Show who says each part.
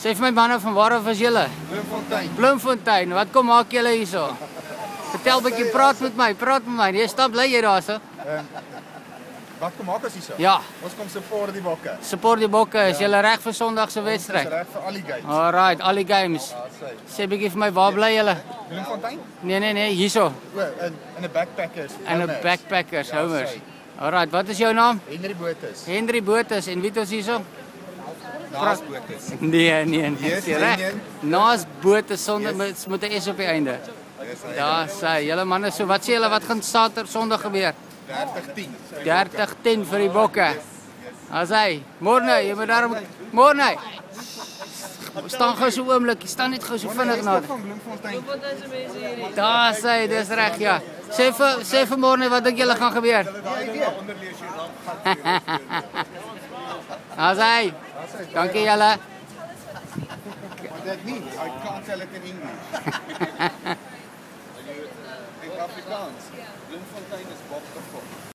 Speaker 1: Sê vir my manne, van waar af is julle?
Speaker 2: Bloemfontein.
Speaker 1: Bloemfontein. Wat kom maak julle hierso? Vertel 'n bietjie, praat met my. Jy stap bly jy daarso?
Speaker 2: Wat kom maak as hierso?
Speaker 1: Ja.
Speaker 2: Ons kom support die bokke.
Speaker 1: Support die bokke. Is julle reg vir Sondag se wedstryd?
Speaker 2: Ons is reg vir al die games.
Speaker 1: Alright, al die games. Sê bietjie vir my, waar bly julle?
Speaker 2: Bloemfontein?
Speaker 1: Nee, hierso.
Speaker 2: O, in 'n backpackers.
Speaker 1: In 'n backpackers, homers. Alright, wat is jou naam?
Speaker 2: Henry Botus.
Speaker 1: Henry Botus. En wie het ons hierso?
Speaker 2: Naas Botus.
Speaker 1: Nee.
Speaker 2: Yes,
Speaker 1: Dis reg.
Speaker 2: Union.
Speaker 1: Naas Botus sonder moet 'n S op die einde. Daar sê julle manne, so wat sê julle wat gaan Saterdag Sondag gebeur?
Speaker 2: 30-10.
Speaker 1: 30-10 vir die bokke. As hy, môre, jy moet daarom môre. Staan gou so 'n oomblik, staan net gou so vinnig na.
Speaker 2: Van Bloemfontein.
Speaker 1: Daar sê, dis reg ja. Sê vir môre wat dink julle gaan gebeur? As hy. Dankie julle.
Speaker 2: That means I can't tell it in English. In Afrikaans. Bloemfontein is Bokke.